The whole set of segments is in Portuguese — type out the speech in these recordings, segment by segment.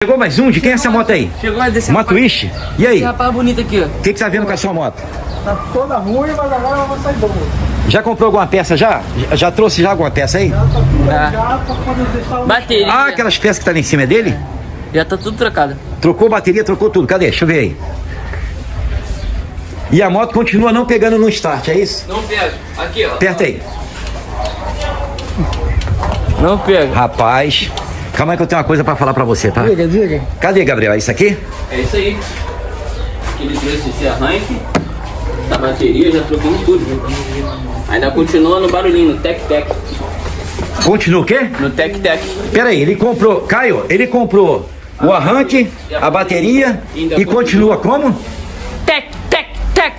Chegou mais um? De quem é essa moto aí? Chegou a desse Uma Twist? E aí? Esse rapaz bonito aqui, ó. O que você tá vendo com a sua moto? Tá toda ruim, mas agora ela vai sair boa. Já comprou alguma peça já? Já trouxe já alguma peça aí? Já tá tudo Tá. já pra poder deixar ela. Bateria. Ah, aquelas peças que tá lá em cima é dele? Já tá tudo trocado. Trocou bateria, trocou tudo. Cadê? Deixa eu ver aí. E a moto continua não pegando no start, é isso? Não pega. Aqui, ó. Aperta aí. Não pega. Rapaz, calma aí que eu tenho uma coisa pra falar pra você, tá? Diga. Cadê, Gabriel? É isso aqui? É isso aí. Ele trouxe esse arranque. A bateria, já trocamos tudo. Ainda continua no barulhinho, no tec-tec. Continua o quê? No tec-tec. Pera aí, ele comprou... Caio, ele comprou o arranque, a bateria e continua como? Tec-tec-tec.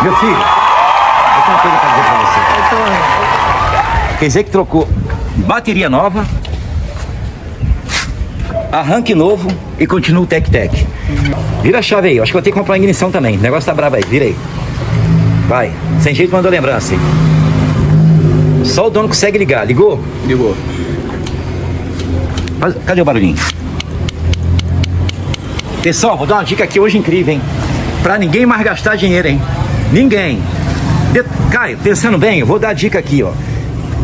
Meu filho, eu tenho uma coisa pra dizer pra você. Quer dizer que trocou bateria nova, arranque novo e continua o tec-tec. Vira a chave aí, eu acho que eu vou ter que comprar uma ignição também. O negócio tá bravo aí, vira aí. Vai, sem jeito mandou lembrança aí. Só o dono consegue ligar, ligou? Ligou. Cadê o barulhinho? Pessoal, vou dar uma dica aqui hoje incrível, hein? Pra ninguém mais gastar dinheiro, hein? Ninguém. Caio, pensando bem, eu vou dar a dica aqui, ó.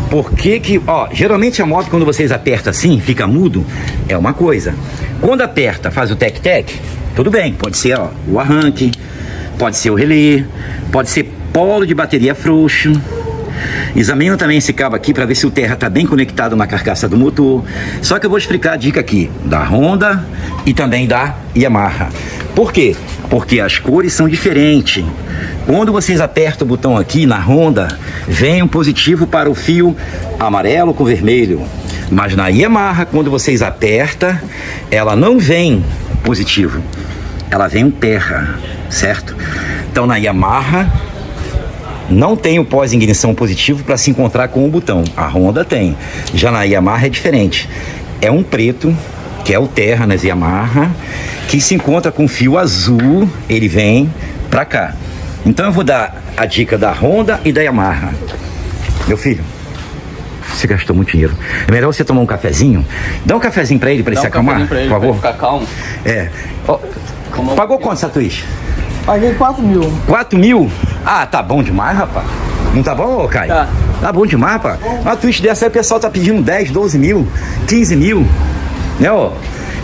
Porque que, ó, geralmente a moto quando vocês apertam assim, fica mudo, é uma coisa. Quando aperta, faz o tec-tec, tudo bem, pode ser, ó, o arranque, pode ser o relé, pode ser polo de bateria frouxo. Examina também esse cabo aqui para ver se o terra está bem conectado na carcaça do motor. Só que eu vou explicar a dica aqui da Honda e também da Yamaha. Por quê? Porque as cores são diferentes. Quando vocês apertam o botão aqui na Honda, vem um positivo para o fio amarelo com vermelho. Mas na Yamaha, quando vocês apertam, ela não vem positivo. Ela vem um terra, certo? Então na Yamaha não tem o pós-ignição positivo para se encontrar com o botão. A Honda tem. Já na Yamaha é diferente. É um preto, que é o terra nas Yamaha, que se encontra com fio azul, ele vem para cá. Então eu vou dar a dica da Honda e da Yamaha. Meu filho, você gastou muito dinheiro. É melhor você tomar um cafezinho. Dá um cafezinho para ele se acalmar, por favor. Ficar calmo. É. Ó, pagou quanto essa Twist? Paguei 4 mil. 4 mil? Ah, tá bom demais, rapaz. Não tá bom, ô Caio? Tá. Tá bom demais, rapaz. Uma Twist dessa aí o pessoal tá pedindo 10, 12 mil, 15 mil. Né, ó?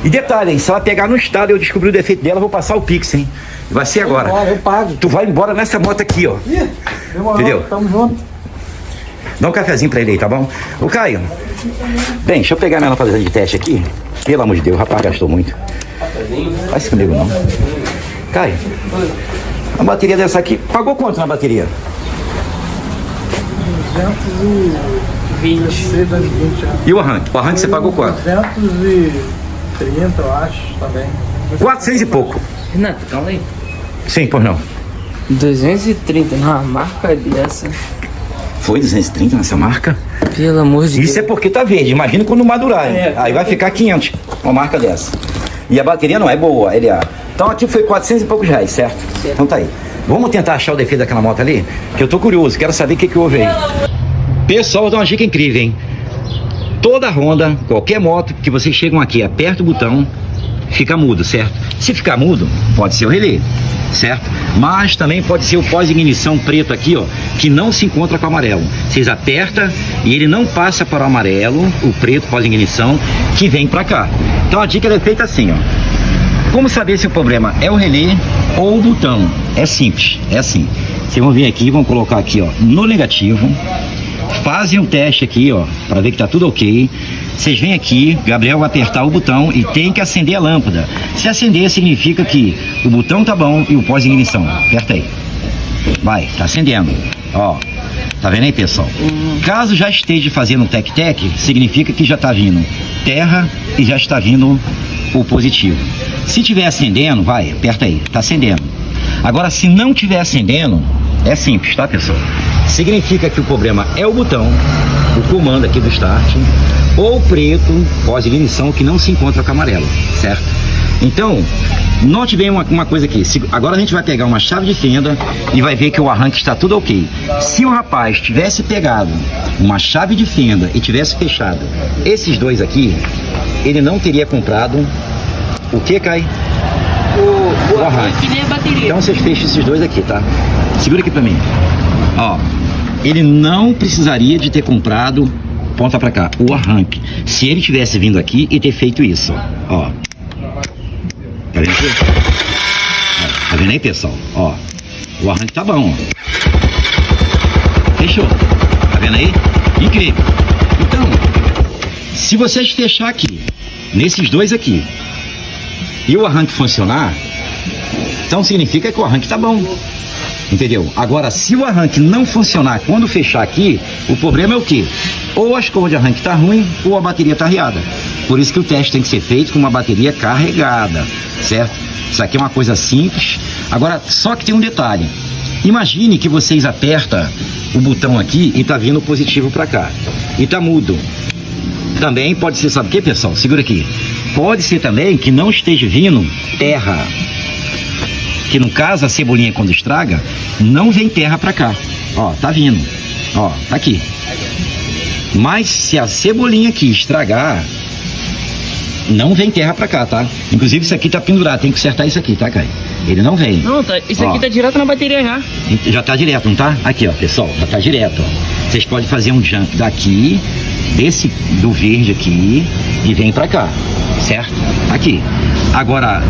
E detalhe, hein? Se ela pegar no estado e eu descobrir o defeito dela, eu vou passar o Pix, hein? Vai ser agora. Eu pago. Tu vai embora nessa moto aqui, ó. Ih, demorou. Entendeu? Tamo junto. Dá um cafezinho pra ele aí, tá bom? Ô Caio, bem, deixa eu pegar ela pra fazer de teste aqui. Pelo amor de Deus, o rapaz gastou muito. Faz isso comigo não. Caio, a bateria dessa aqui, pagou quanto na bateria? 220. E o arranque? O arranque você pagou quanto? 230, eu acho, também. 400 e pouco. Renato, calma aí. Sim, por não. 230 numa marca dessa. Foi 230 nessa marca? Pelo amor de Deus. Isso é porque tá verde, imagina quando madurar, hein? Aí vai ficar 500, uma marca dessa. E a bateria não é boa, LA. Então aqui foi 400 e poucos reais, certo? Então tá aí. Vamos tentar achar o defeito daquela moto ali? Que eu tô curioso, quero saber o que houve aí. Pessoal, vou dar uma dica incrível, hein? Toda Honda, qualquer moto que vocês chegam aqui, aperta o botão, fica mudo, certo? Se ficar mudo, pode ser o relé, certo? Mas também pode ser o pós-ignição preto aqui, ó, que não se encontra com o amarelo. Vocês apertam e ele não passa para o amarelo, o preto pós-ignição, que vem para cá. Então a dica é feita assim, ó. Como saber se o problema é o relé ou o botão? É simples, é assim. Vocês vão vir aqui, vão colocar aqui, ó, no negativo. Fazem um teste aqui, ó, para ver que tá tudo ok. Vocês vêm aqui, Gabriel vai apertar o botão e tem que acender a lâmpada. Se acender, significa que o botão tá bom e o pós-ignição. Aperta aí. Vai, tá acendendo. Ó, tá vendo aí, pessoal? Caso já esteja fazendo um tec-tec, significa que já tá vindo terra e já está vindo o positivo. Se tiver acendendo, vai, aperta aí, tá acendendo. Agora, se não tiver acendendo, é simples, tá, pessoal? Significa que o problema é o botão, o comando aqui do start, ou o preto, pós-ignição, que não se encontra com o amarelo, certo? Então, note bem uma coisa aqui. Agora a gente vai pegar uma chave de fenda e vai ver que o arranque está tudo ok. Se o rapaz tivesse pegado uma chave de fenda e tivesse fechado esses dois aqui, ele não teria comprado O que, Kai? O arranque. arranque nem a bateria. Então vocês fecham esses dois aqui, tá? Segura aqui pra mim. Ó, ele não precisaria de ter comprado, ponta pra cá, o arranque. Se ele tivesse vindo aqui e ter feito isso, ó. Tá vendo aqui? Ó, tá vendo aí, pessoal? Ó, o arranque tá bom, ó. Fechou. Tá vendo aí? Incrível. Então, se vocês fechar aqui, nesses dois aqui, e o arranque funcionar, então significa que o arranque tá bom. Entendeu? Agora, se o arranque não funcionar quando fechar aqui, o problema é o quê? Ou a escova de arranque tá ruim, ou a bateria tá riada. Por isso que o teste tem que ser feito com uma bateria carregada, certo? Isso aqui é uma coisa simples. Agora, só que tem um detalhe. Imagine que vocês apertam o botão aqui e tá vindo positivo para cá. E tá mudo. Também pode ser, sabe o que, pessoal? Segura aqui. Pode ser também que não esteja vindo terra. Que no caso a cebolinha quando estraga, não vem terra para cá. Ó, tá vindo. Ó, tá aqui. Mas se a cebolinha aqui estragar, não vem terra pra cá, tá? Inclusive isso aqui tá pendurado, tem que consertar isso aqui, tá, Caio? Ele não vem. Não, tá, isso Ó. aqui tá direto na bateria já. Já tá direto, não tá? Aqui, ó, pessoal, já tá direto, ó. Vocês podem fazer um jump daqui, do verde aqui, e vem pra cá, certo? Aqui. Agora,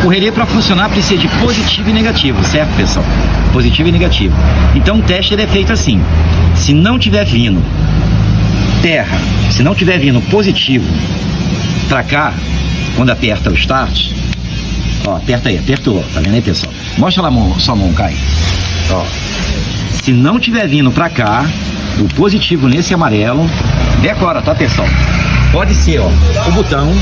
o relé para funcionar precisa de positivo e negativo, certo, pessoal? Positivo e negativo. Então o teste ele é feito assim. Se não tiver vindo terra, se não tiver vindo positivo pra cá, quando aperta o start, ó, aperta aí, apertou, tá vendo aí, pessoal? Mostra lá sua mão, Caio. Ó, se não tiver vindo pra cá, o positivo nesse amarelo, decora, tá, pessoal? Pode ser, ó, o botão,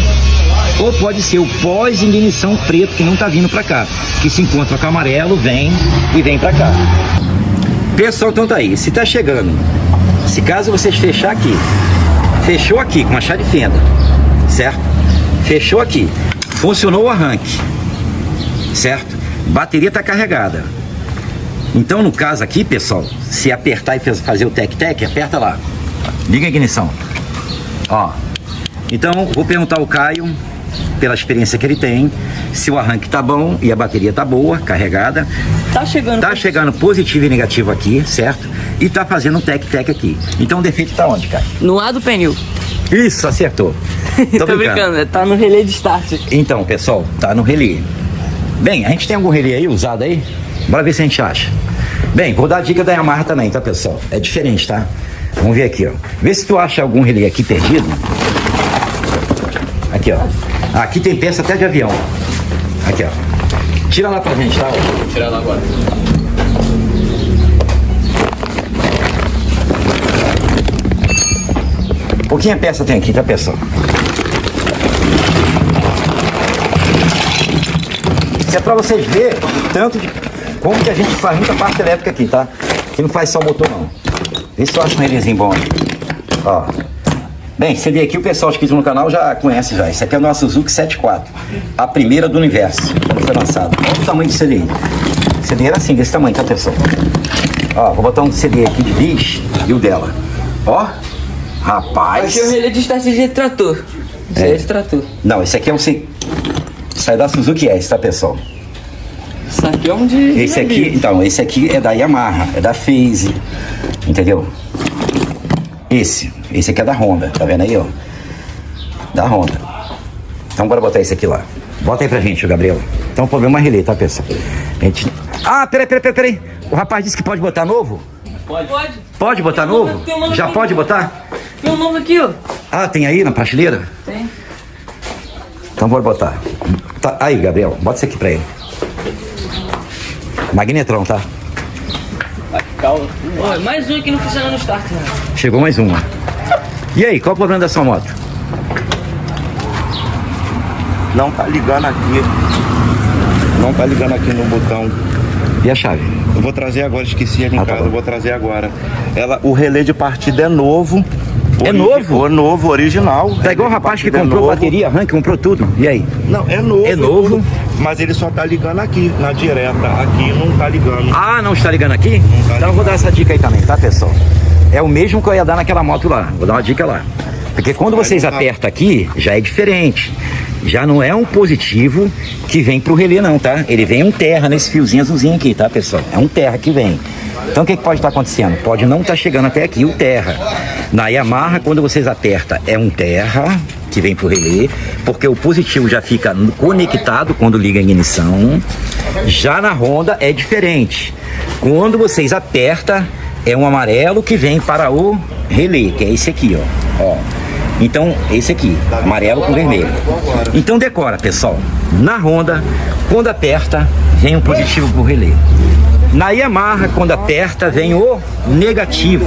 ou pode ser o pós-ignição preto que não tá vindo pra cá, que se encontra com o amarelo, vem e vem pra cá. Pessoal, então tá aí, se tá chegando, se caso vocês fechar aqui, fechou aqui com a chave de fenda, certo? Fechou aqui, funcionou o arranque, certo? Bateria tá carregada. Então no caso aqui, pessoal, se apertar e fazer o tec-tec, aperta lá, liga a ignição, ó. Então vou perguntar ao Caio, pela experiência que ele tem, se o arranque tá bom e a bateria tá boa, carregada. Tá chegando positivo e negativo aqui, certo? E tá fazendo um tec-tec aqui. Então o defeito tá onde, Caio? No ar do pneu. Isso, acertou. Tô brincando, tá no relé de start. Então, pessoal, tá no relé. Bem, a gente tem algum relé aí usado aí? Bora ver se a gente acha. Bem, vou dar a dica da Yamaha também, tá, pessoal? É diferente, tá? Vamos ver aqui, ó. Vê se tu acha algum relé aqui perdido. Aqui, ó. Aqui tem peça até de avião. Aqui, ó. Tira lá pra gente, tá? Vou tirar lá agora. Pouquinha peça tem aqui, tá, pessoal? Isso é pra vocês verem tanto de como que a gente faz muita parte elétrica aqui, tá? Que não faz só o motor, não. Vê se eu acho um relézinho bom aqui. Ó. Bem, esse CD aqui o pessoal inscrito no canal já conhece já. Esse aqui é o nosso Suzuki 74. A primeira do universo, quando foi lançado. Olha o tamanho do CD. O CD era assim, desse tamanho, tá, pessoal? Ó, vou botar um CD aqui de bis e o dela. Ó, rapaz. Aqui é o relé de start de trator. Isso aí é de trator. Não, esse aqui é um... Isso aí é da Suzuki S, tá, pessoal? Isso aqui é um de... Esse aqui, então, esse aqui é da Yamaha, é da Phase, entendeu? Esse aqui é da Honda, tá vendo aí, ó? Da Honda. Então bora botar esse aqui lá. Bota aí pra gente, Gabriel. Então o problema é relé, tá, pessoal? A gente... Ah, peraí. O rapaz disse que pode botar novo? Pode. Pode botar novo? Já pode botar? Tem um novo aqui, ó. Ah, tem aí na prateleira? Tem. Então bora botar. Tá, aí, Gabriel, bota isso aqui pra ele. Magnetrão, tá? Ó, mais um aqui não funciona no start, né? Chegou mais uma. E aí, qual o problema da sua moto? Não tá ligando aqui. Não tá ligando aqui no botão. E a chave? Eu vou trazer agora, esqueci ali em Tá casa, bom. eu vou trazer agora. O relé de partida é novo. É novo? É novo, original. Tá igual o rapaz que comprou bateria, arranque, comprou tudo. E aí? Não, é novo. É novo? Mas ele só tá ligando aqui, na direta. Aqui não tá ligando. Ah, não está ligando aqui? tá Então eu vou dar essa dica aí também, tá, pessoal? É o mesmo que eu ia dar naquela moto lá. Vou dar uma dica lá. Porque quando vocês não tá- apertam aqui, já é diferente. já não é um positivo que vem pro relé não, tá? Ele vem um terra nesse fiozinho azulzinho aqui, tá, pessoal? É um terra que vem. Então o que pode estar acontecendo? Pode não estar chegando até aqui o terra. Na Yamaha, quando vocês apertam, é um terra que vem pro relé, porque o positivo já fica conectado quando liga a ignição. Já na Honda é diferente. Quando vocês apertam, é um amarelo que vem para o relé, que é esse aqui, ó. Então, esse aqui, amarelo com vermelho. Então decora, pessoal. Na Honda, quando aperta, vem o positivo pro relé. Na Yamaha, quando aperta, vem o negativo.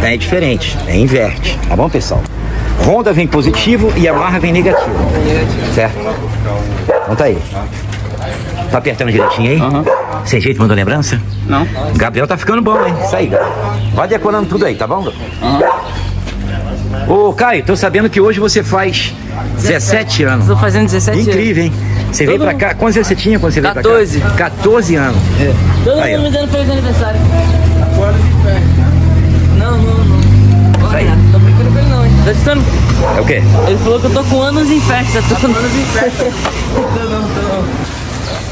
É diferente, inverte, tá bom, pessoal? Honda vem positivo e Yamaha vem negativo. Certo? Então tá aí. Tá apertando direitinho aí? Aham. Sem jeito, mandou lembrança? Não. Gabriel tá ficando bom, hein? Isso aí, Gabriel. Vai decorando tudo aí, tá bom? Aham. Ô, Caio, tô sabendo que hoje você faz 17 anos. Tô fazendo 17 anos. Incrível, hein? Você veio pra cá, quantos anos você tinha quando você veio pra cá? 14. 14 anos. Todo Aí, ó. mundo me dando feliz aniversário. Não. Aí. Tô brincando com ele não, hein? Tá escutando? É o quê? Ele falou que eu tô com anos em festa. Tô com anos em festa.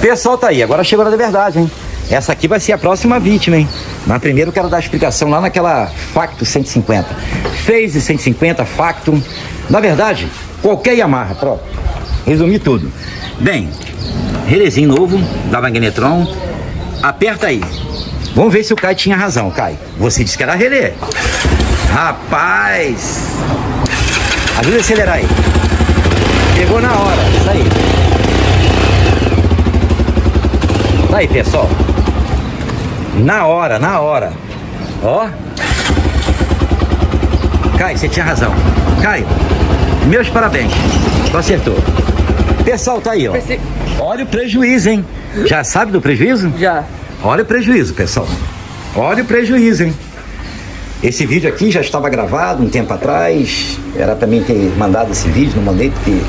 Pessoal, tá aí. Agora chegou a hora da verdade, hein? Essa aqui vai ser a próxima vítima, hein? Mas primeiro eu quero dar a explicação lá naquela Facto 150. Phase 150, Facto. Na verdade, qualquer Yamaha, pronto. Resumi tudo. Bem, relézinho novo da Magnetron. Aperta aí. Vamos ver se o Caio tinha razão, Caio. Você disse que era relé. Rapaz! Ajuda a acelerar aí. Pegou na hora, isso aí. Tá aí, pessoal. Na hora. Ó. Caio, você tinha razão. Caio, meus parabéns. Tu acertou. Pessoal, tá aí, ó. Olha o prejuízo, hein? Já sabe do prejuízo? Já. Olha o prejuízo, pessoal. Olha o prejuízo, hein? Esse vídeo aqui já estava gravado um tempo atrás. Era pra mim ter mandado esse vídeo, não mandei porque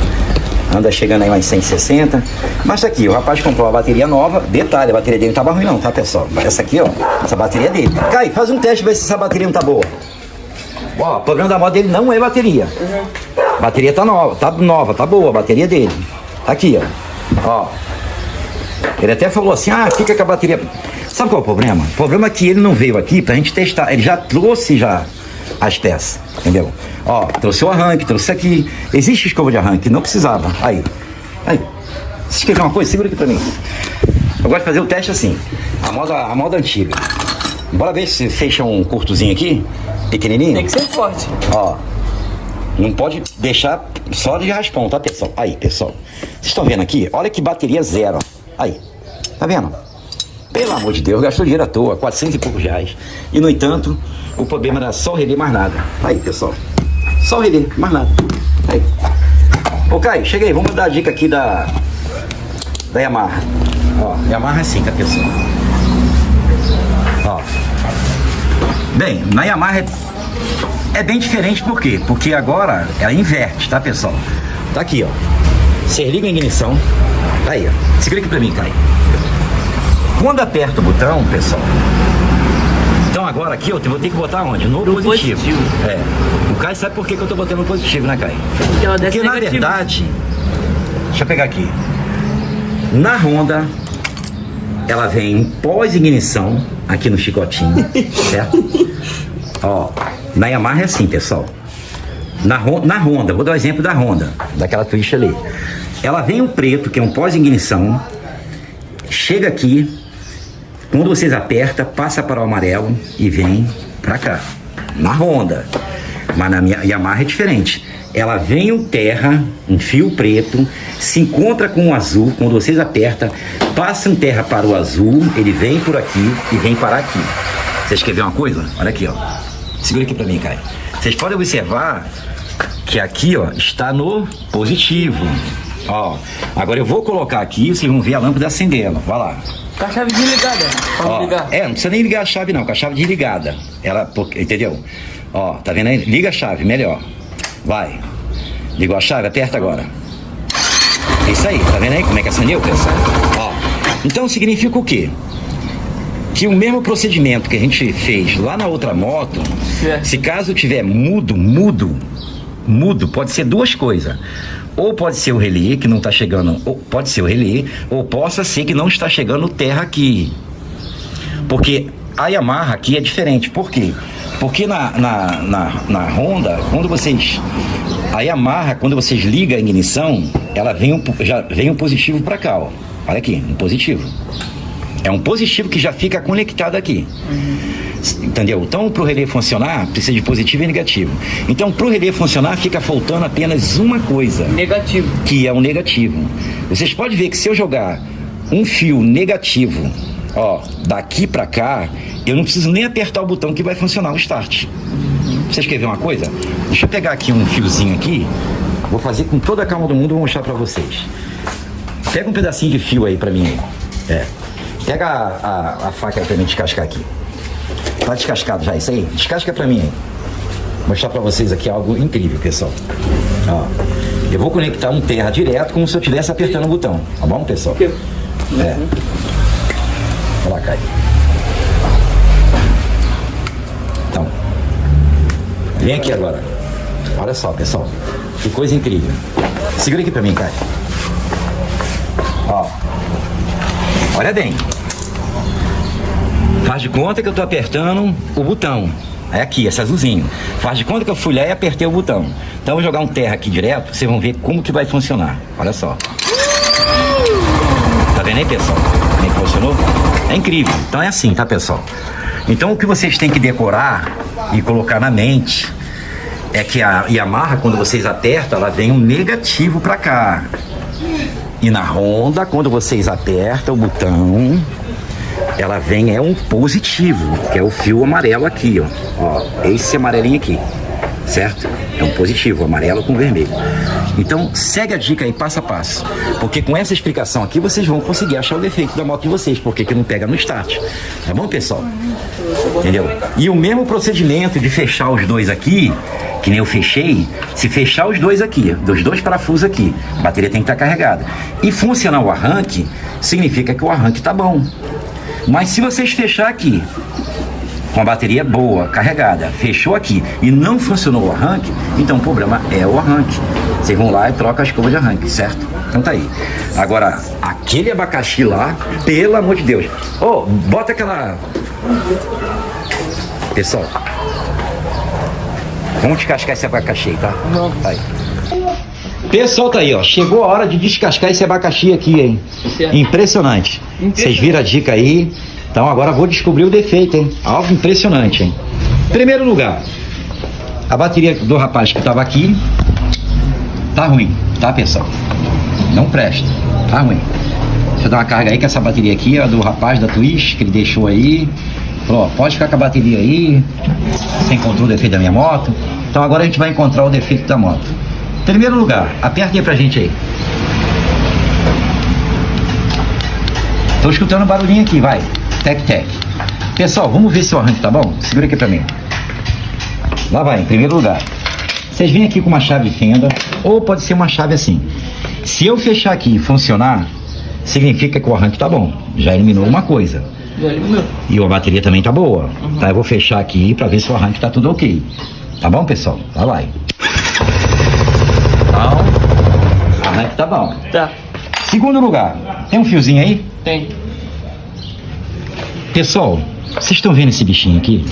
anda chegando aí umas 160. Mas tá aqui, o rapaz comprou uma bateria nova. Detalhe, a bateria dele não tava ruim não, tá, pessoal? Essa aqui, ó, essa bateria é dele. Caio, faz um teste, ver se essa bateria não tá boa. Ó, o problema da moto dele não é bateria. A bateria tá nova, tá boa, a bateria dele. Tá aqui, ó. Ele até falou assim, fica com a bateria. Sabe qual é o problema? O problema é que ele não veio aqui pra gente testar. Ele já trouxe as peças, entendeu? Ó, trouxe o arranque, trouxe aqui. Existe escova de arranque, não precisava. Aí. Você quer ver uma coisa? Segura aqui pra mim. Eu gosto de fazer o teste assim. A moda antiga. Bora ver se fecha um curtozinho aqui, pequenininho. Tem que ser forte. Ó. Não pode deixar só de raspão, tá, pessoal? Aí, pessoal. Vocês estão vendo aqui? Olha que bateria zero. Aí. Tá vendo? Pelo amor de Deus, gastou dinheiro à toa, 400 e poucos reais. E, no entanto, o problema era só o relé, mais nada. Aí, pessoal. Só o relé, mais nada. Aí. Ô, Caio, chega aí. Vamos dar a dica aqui da Yamaha. Ó, Yamaha é assim, tá, pessoal? Ó. Bem, na Yamaha é bem diferente, por quê? Porque agora ela inverte, tá, pessoal? Tá aqui, ó. Você liga a ignição. Aí, ó. Segura aqui pra mim, Caio. Quando aperta o botão, pessoal. Então agora aqui eu vou ter que botar onde? No positivo. É. O Caio sabe por que eu tô botando no positivo, né, Caio? Porque na verdade, deixa eu pegar aqui. Na Honda, ela vem pós-ignição aqui no chicotinho, certo? Ó, na Yamaha é assim, pessoal. Na Honda, vou dar o exemplo da Honda, daquela Twitch ali. Ela vem um preto, que é um pós-ignição, chega aqui, quando vocês apertam, passa para o amarelo e vem pra cá. Na Honda. Mas na minha Yamaha é diferente. Ela vem um terra, um fio preto, se encontra com o azul, quando vocês apertam, passa um terra para o azul, ele vem por aqui e vem parar aqui. Vocês querem ver uma coisa? Olha aqui, ó. Segura aqui pra mim, Caio. Vocês podem observar que aqui, ó, está no positivo. Ó, agora eu vou colocar aqui, vocês vão ver a lâmpada acendendo. Vai lá. Com a chave desligada. Vamos ligar. Não precisa nem ligar a chave não, com a chave desligada. Ela, entendeu? Ó, tá vendo aí? Liga a chave, melhor. Vai. Ligou a chave, aperta agora. É isso aí, tá vendo aí como é que acendeu, pessoal? Ó, então significa o quê? Que o mesmo procedimento que a gente fez lá na outra moto, se caso tiver mudo, pode ser duas coisas. Ou pode ser o relé que não está chegando, ou pode ser o relé, ou possa ser que não está chegando terra aqui. Porque a Yamaha aqui é diferente. Por quê? Porque na Honda, quando vocês... A Yamaha, quando vocês ligam a ignição, ela já vem um positivo para cá, ó. Olha aqui, um positivo. É um positivo que já fica conectado aqui. Entendeu? Então, para o relé funcionar, precisa de positivo e negativo. Então, para o relé funcionar, fica faltando apenas uma coisa. Negativo. Que é o negativo. Vocês podem ver que se eu jogar um fio negativo, ó, daqui para cá, eu não preciso nem apertar o botão que vai funcionar o start. Vocês querem ver uma coisa? Deixa eu pegar aqui um fiozinho aqui. Vou fazer com toda a calma do mundo, vou mostrar para vocês. Pega um pedacinho de fio aí para mim. Pega a faca aí pra mim descascar aqui. Tá descascado já isso aí? Descasca pra mim aí. Vou mostrar pra vocês aqui algo incrível, pessoal. Ó, eu vou conectar um terra direto como se eu estivesse apertando o botão. Tá bom, pessoal? Olha lá, Caio. Então, vem aqui agora. Olha só, pessoal. Que coisa incrível. Segura aqui pra mim, Caio. Ó. Olha bem. Faz de conta que eu tô apertando o botão. É aqui, esse azulzinho. Faz de conta que eu fui lá e apertei o botão. Então eu vou jogar um terra aqui direto, vocês vão ver como que vai funcionar. Olha só. Tá vendo aí, pessoal? Como é que funcionou? É incrível. Então é assim, tá, pessoal? Então o que vocês têm que decorar e colocar na mente é que a Yamaha, quando vocês apertam, ela vem um negativo pra cá. E na Honda, quando vocês apertam o botão, ela vem um positivo, que é o fio amarelo aqui, ó. Esse amarelinho aqui, certo? É um positivo, amarelo com vermelho. Então, segue a dica aí, passo a passo. Porque com essa explicação aqui, vocês vão conseguir achar o defeito da moto de vocês, porque que não pega no start. Tá bom, pessoal? Entendeu? E o mesmo procedimento de fechar os dois aqui, que nem eu fechei, se fechar os dois aqui, dos dois parafusos aqui, a bateria tem que estar carregada. E funcionar o arranque, significa que o arranque tá bom. Mas se vocês fechar aqui, com a bateria boa, carregada, fechou aqui e não funcionou o arranque, então o problema é o arranque. Vocês vão lá e trocam a escova de arranque, certo? Então tá aí. Agora, aquele abacaxi lá, pelo amor de Deus. Ô, bota aquela... Pessoal, vamos descascar esse abacaxi aí, tá? Tá aí. Pessoal, tá aí, ó. Chegou a hora de descascar esse abacaxi aqui, hein? Impressionante. Vocês viram a dica aí? Então agora vou descobrir o defeito, hein? Algo impressionante, hein? Primeiro lugar, a bateria do rapaz que tava aqui tá ruim, tá, pessoal? Não presta, tá ruim. Deixa eu dar uma carga aí que essa bateria aqui é do rapaz da Twist, que ele deixou aí. Falou, ó, pode ficar com a bateria aí. Você encontrou o defeito da minha moto. Então agora a gente vai encontrar o defeito da moto. Primeiro lugar, aperta aí pra gente aí. Tô escutando um barulhinho aqui, vai. Tec, tec. Pessoal, vamos ver se o arranque tá bom? Segura aqui pra mim. Lá vai, em primeiro lugar. Vocês vêm aqui com uma chave fenda, ou pode ser uma chave assim. Se eu fechar aqui e funcionar, significa que o arranque tá bom. Já eliminou uma coisa. Já eliminou. E a bateria também tá boa. Então eu vou fechar aqui pra ver se o arranque tá tudo ok. Tá bom, pessoal? Lá vai. Então, o arranque tá bom. Tá. Segundo lugar, tem um fiozinho aí? Tem. Pessoal, vocês estão vendo esse bichinho aqui?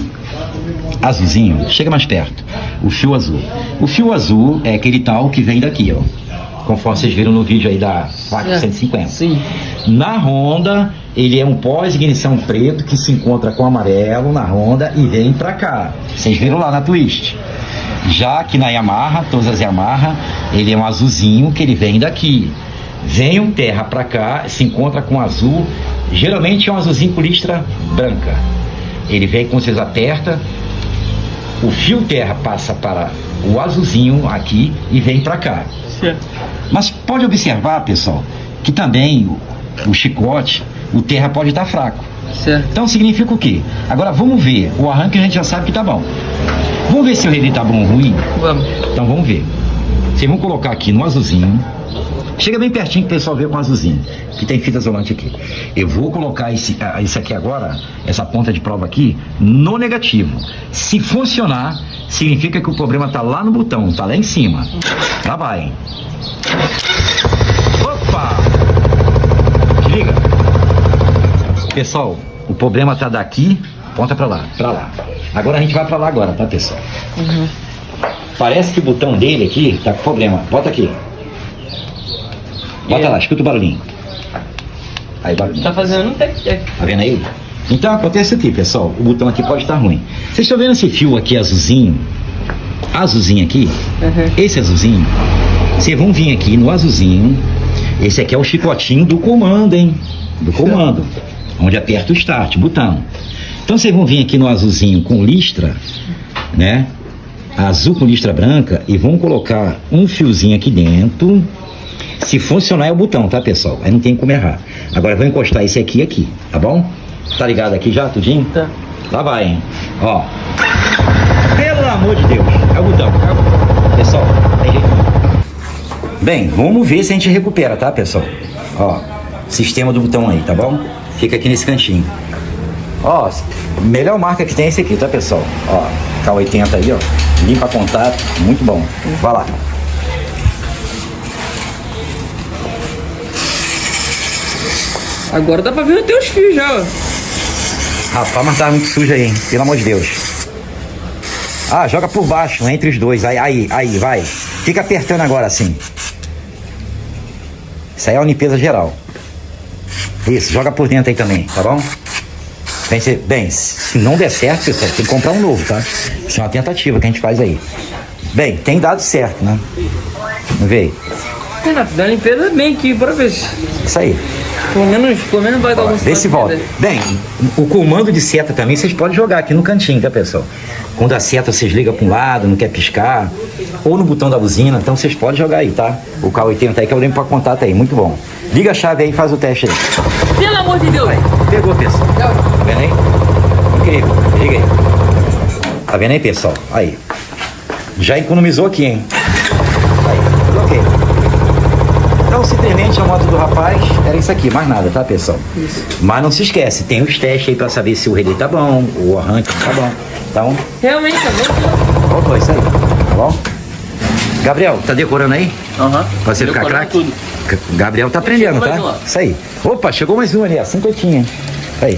Azulzinho, chega mais perto. O fio azul. O fio azul é aquele tal que vem daqui, ó. Conforme vocês viram no vídeo aí da 450. Sim. Na Honda, ele é um pós-ignição preto que se encontra com amarelo na Honda e vem pra cá. Vocês viram lá na Twist. Já que na Yamaha, todas as Yamaha, ele é um azulzinho que ele vem daqui. Vem um terra pra cá, se encontra com azul. Geralmente é um azulzinho com listra branca. Ele vem quando vocês apertam, o fio terra passa para o azulzinho aqui e vem pra cá. Certo. Mas pode observar, pessoal, que também o chicote, o terra pode estar fraco. Certo. Então significa o quê? Agora vamos ver. O arranque a gente já sabe que tá bom. Vamos ver se o relé tá bom ou ruim? Vamos. Então vamos ver. Vocês vão colocar aqui no azulzinho. Chega bem pertinho que o pessoal vê com o azulzinho, que tem fita isolante aqui. Eu vou colocar esse aqui agora, essa ponta de prova aqui, no negativo. Se funcionar, significa que o problema tá lá no botão, tá lá em cima. Lá vai. Opa! Desliga. Pessoal, o problema tá daqui, ponta pra lá, pra lá. Agora a gente vai pra lá agora, tá, pessoal? Parece que o botão dele aqui tá com problema. Bota aqui. Bota lá, escuta o barulhinho. Aí, barulhinho. Tá fazendo um tec-tec. Tá vendo aí? Então acontece aqui, pessoal. O botão aqui pode estar ruim. Vocês estão vendo esse fio aqui azulzinho? Azulzinho aqui? Esse azulzinho. Vocês vão vir aqui no azulzinho. Esse aqui é o chicotinho do comando, hein? Do comando. Onde aperta o start, botão. Então vocês vão vir aqui no azulzinho com listra, né? Azul com listra branca. E vão colocar um fiozinho aqui dentro. Se funcionar é o botão, tá, pessoal? Aí não tem como errar. Agora eu vou encostar esse aqui, tá bom? Tá ligado aqui já, tudinho? Tá. Lá vai, hein? Ó. Pelo amor de Deus. É o botão. Pessoal, tem jeito não. Bem, vamos ver se a gente recupera, tá, pessoal? Ó. Sistema do botão aí, tá bom? Fica aqui nesse cantinho. Ó. Melhor marca que tem é esse aqui, tá, pessoal? Ó. K80 aí, ó. Limpa contato. Muito bom. Vai lá. Agora dá pra ver os teus fios já, ó. Rapaz, mas tá muito sujo aí, hein? Pelo amor de Deus. Ah, joga por baixo, entre os dois. Aí, vai. Fica apertando agora assim. Isso aí é uma limpeza geral. Isso, joga por dentro aí também, tá bom? Bem, se não der certo, pessoal, tem que comprar um novo, tá? Isso é uma tentativa que a gente faz aí. Bem, tem dado certo, né? Vamos ver aí. Renato, dá uma limpeza bem aqui, bora ver se... Isso aí. Pelo menos vai dar algum Vê se volta. Bem, o comando de seta também vocês podem jogar aqui no cantinho, tá, pessoal? Quando a seta vocês ligam para um lado, não quer piscar, ou no botão da buzina, então vocês podem jogar aí, tá? O K80 aí que eu lembro para contato aí, muito bom. Liga a chave aí e faz o teste aí. Pelo amor de Deus! Pegou, pessoal. Tá vendo aí? Incrível. Liga aí. Tá vendo aí, pessoal? Aí. Já economizou aqui, hein? Aí, ok. Então, simplesmente a moto do rapaz era isso aqui, mais nada, tá, pessoal? Isso. Mas não se esquece, tem os testes aí pra saber se o relé tá bom, o arranque tá bom. Então, Realmente, tá bom? voltou isso aí, tá bom? Gabriel, tá decorando aí? Aham. Pra você ficar Decorando craque? tudo. Gabriel tá aprendendo, Chegou mais tá? um, ó. Isso aí. Opa, chegou mais um ali, ó, cinquentinha. Aí.